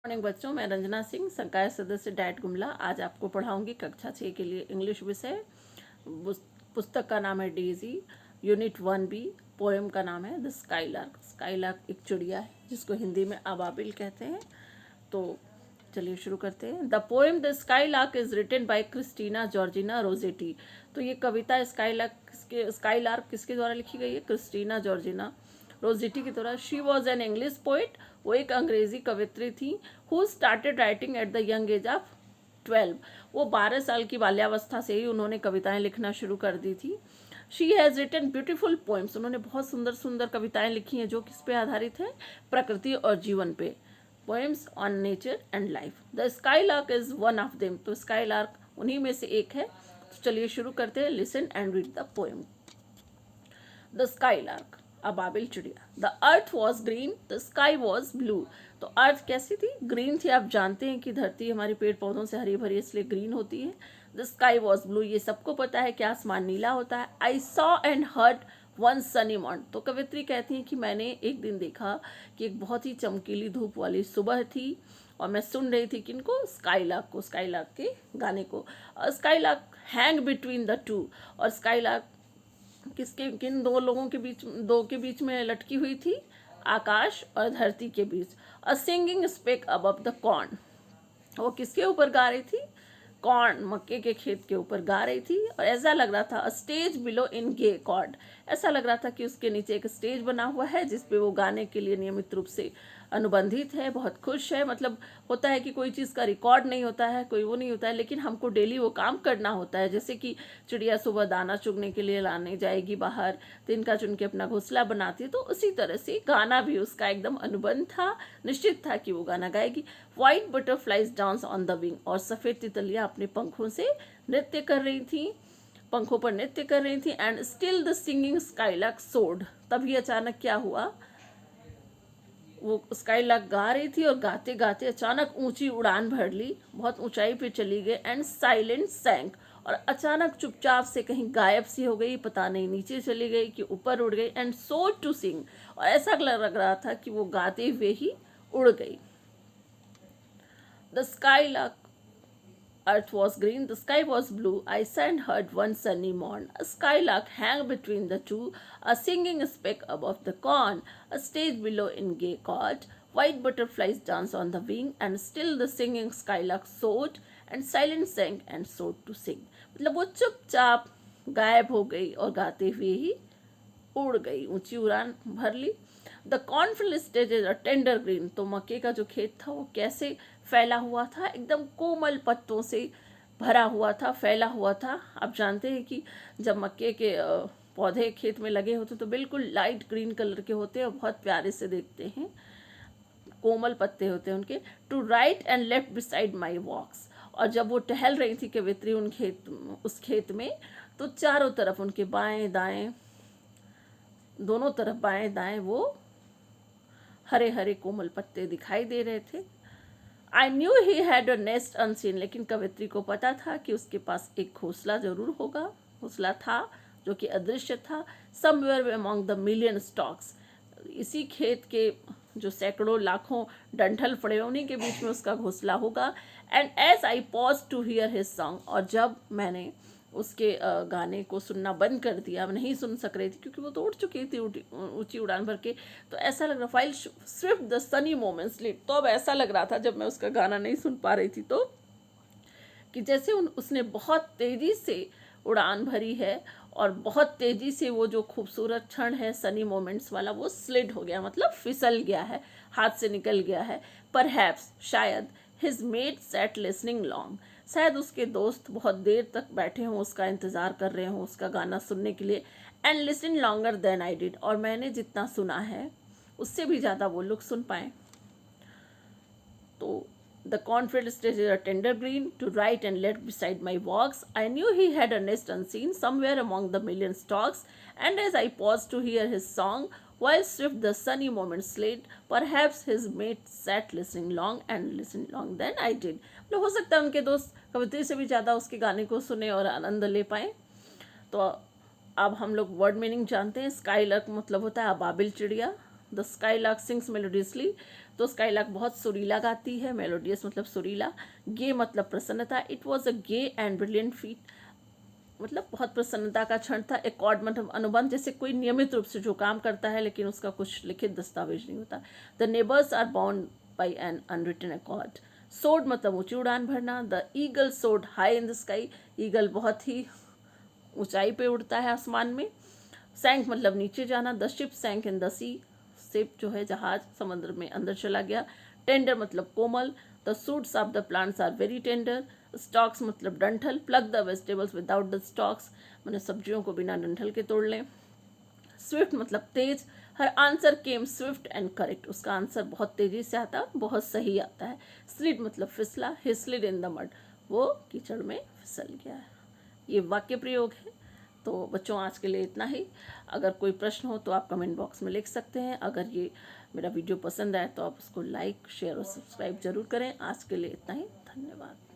Morning बच्चों, मैं रंजना सिंह, संकाय सदस्य डैट गुमला। आज आपको पढ़ाऊंगी कक्षा 6 के लिए इंग्लिश विषय। पुस्तक का नाम है डेजी, यूनिट 1B। पोएम का नाम है द स्काईलार्क। स्काईलार्क एक चिड़िया है जिसको हिंदी में अबाबिल कहते हैं। तो चलिए शुरू करते हैं। The poem the skylark is written by Christina Georgina Rossetti. तो ये कविता स्काईलार्क किसके द्वारा लिखी गई है? क्रिस्टीना जॉर्जिना रोजेटी की द्वारा। She was an English poet. वो एक अंग्रेजी कवित्री थी। Who started writing at the young age of 12। वो 12 साल की बाल्यावस्था से ही उन्होंने कविताएं लिखना शुरू कर दी थी। She has written beautiful poems. उन्होंने बहुत सुंदर सुंदर कविताएं लिखी हैं जो किस पे आधारित है? प्रकृति और जीवन पे। Poems on nature and life. The skylark is one of them. तो स्काईलार्क उन्हीं में से एक है। तो चलिए शुरू करते हैं। Listen and read the poem. The skylark, अबाबिल चिड़िया। The earth was green, the sky was blue. तो अर्थ कैसी थी? ग्रीन थी। आप जानते हैं कि धरती हमारे पेड़ पौधों से हरी भरी इसलिए ग्रीन होती है। द स्काई वॉज ब्लू, ये सबको पता है कि आसमान नीला होता है। I saw and heard one sunny morn. तो कवित्री कहती हैं कि मैंने एक दिन देखा कि एक बहुत ही चमकीली धूप वाली सुबह थी और मैं सुन रही थी किनको? स्काईलार्क को, स्काईलार्क के गाने को। Skylark hang between the two. और स्काईलार्क किन दो के बीच में लटकी हुई थी? आकाश और धरती के बीच। A singing speck above the corn. वो किसके ऊपर गा रही थी? कॉर्न, मक्के के खेत के ऊपर गा रही थी। और ऐसा लग रहा था, a stage below in gay accord. ऐसा लग रहा था कि उसके नीचे एक स्टेज बना हुआ है जिसपे वो गाने के लिए नियमित रूप से अनुबंधित है। बहुत खुश है। मतलब होता है कि कोई चीज़ का रिकॉर्ड नहीं होता है, कोई वो नहीं होता है, लेकिन हमको डेली वो काम करना होता है। जैसे कि चिड़िया सुबह दाना चुगने के लिए लाने जाएगी बाहर, तिनका चुन के अपना घोंसला बनाती है, तो उसी तरह से गाना भी उसका एकदम अनुबंध था। निश्चित था कि वो गाना गाएगी। White butterflies dance on the wing. और सफ़ेद तितलियाँ अपने पंखों से नृत्य कर रही थी, पंखों पर नृत्य कर रही थी। And still the singing skylark सोड। तभी अचानक क्या हुआ? वो स्काईलार्क गा रही थी और गाते गाते अचानक ऊंची उड़ान भर ली, बहुत ऊंचाई पे चली गई। And silent sank. और अचानक चुपचाप से कहीं गायब सी हो गई, पता नहीं नीचे चली गई कि ऊपर उड़ गई। एंड सो टू सिंग। और ऐसा लग रहा था कि वो गाते हुए ही उड़ गई। The skylark earth was green, the sky was blue. I saw and heard one sunny morn. A skylark hang between the two, a singing speck above the corn, a stage below in gay court. White butterflies dance on the wing, and still the singing skylark soared, and silent sang and soared to sing. मतलब वो चुपचाप गायब हो गई और गाते हुए ही उड़ गई, ऊंची उड़ान भर ली। The cornfield stage is a tender green. तो मक्के का जो खेत था वो कैसे फैला हुआ था? एकदम कोमल पत्तों से भरा हुआ था, फैला हुआ था। आप जानते हैं कि जब मक्के के पौधे खेत में लगे होते तो बिल्कुल लाइट ग्रीन कलर के होते हैं और बहुत प्यारे से देखते हैं, कोमल पत्ते होते हैं उनके। To right and left beside my walks. और जब वो टहल रही थी कवित्री उस खेत में, तो चारों तरफ उनके बाएं दाएं, दोनों तरफ बाएं दाएं वो हरे हरे कोमल पत्ते दिखाई दे रहे थे। I knew he had a nest unseen. लेकिन कवित्री को पता था कि उसके पास एक घोंसला जरूर होगा, घोंसला था जो कि अदृश्य था। Somewhere among the million stocks. इसी खेत के जो सैकड़ों लाखों डंठल पड़े उन्हीं के बीच में उसका घोंसला होगा। And as I paused to hear his song. और जब मैंने उसके गाने को सुनना बंद कर दिया, मैं नहीं सुन सक रही थी क्योंकि वो तो उड़ चुकी थी ऊंची उड़ान भर के। तो ऐसा लग रहा while swift the sunny moments slid. तो अब ऐसा लग रहा था जब मैं उसका गाना नहीं सुन पा रही थी तो कि जैसे उसने बहुत तेज़ी से उड़ान भरी है और बहुत तेज़ी से वो जो खूबसूरत क्षण है सनी मोमेंट्स वाला वो स्लिड हो गया, मतलब फिसल गया है, हाथ से निकल गया है। परहैप्स, शायद, his mate sat listening long. शायद उसके दोस्त बहुत देर तक बैठे हों, उसका इंतज़ार कर रहे हों उसका गाना सुनने के लिए। And listen longer than I did. और मैंने जितना सुना है उससे भी ज़्यादा वो लोग सुन पाएँ। तो the cornfield stage is a tender green, to right and left beside my walks. I knew he had a nest unseen somewhere among the million stalks, and as I paused to hear his song, while swift the sunny moments slid, perhaps his mate sat listening long and listened long then I did. मतलब हो सकता है उनके दोस्त कवित्री से भी ज़्यादा उसके गाने को सुने और आनंद ले पाएँ। तो अब हम लोग वर्ड मीनिंग जानते हैं। स्काईलार्क मतलब होता है अबाबिल चिड़िया। The skylark sings melodiously. तो स्काइलार्क बहुत सुरीला गाती है, मेलोडियस मतलब सुरीला, गे मतलब प्रसन्नता, it was a gay and brilliant feat, मतलब बहुत प्रसन्नता का क्षण था। एकॉर्ड मतलब अनुबंध, जैसे कोई नियमित रूप से जो काम करता है लेकिन उसका कुछ लिखित दस्तावेज नहीं होता। The neighbours are bound by an unwritten accord. Soared मतलब ऊंची उड़ान भरना, the eagle soared high in the sky, eagle बहुत ही ऊंचाई पे उड़ता है आसमान में। सैंक मतलब नीचे जाना, the ship sank in the sea, ship जो है जहाज समुद्र में अंदर चला गया। टेंडर मतलब कोमल, the shoots of the plants are very tender, stalks मतलब डंठल, pluck the vegetables without the stalks, मैंने सब्जियों को बिना डंठल के तोड़ लें। स्विफ्ट मतलब तेज, her answer came swift and correct, उसका आंसर बहुत तेजी से आता है, बहुत सही आता है। स्लिड मतलब फिसला, ही स्लिड इन द मड, वो कीचड़ में फिसल गया है। ये वाक्य प्रयोग है। तो बच्चों आज के लिए इतना ही। अगर कोई प्रश्न हो तो आप कमेंट बॉक्स में लिख सकते हैं। अगर ये मेरा वीडियो पसंद आए तो आप उसको लाइक शेयर और सब्सक्राइब जरूर करें। आज के लिए इतना ही, धन्यवाद।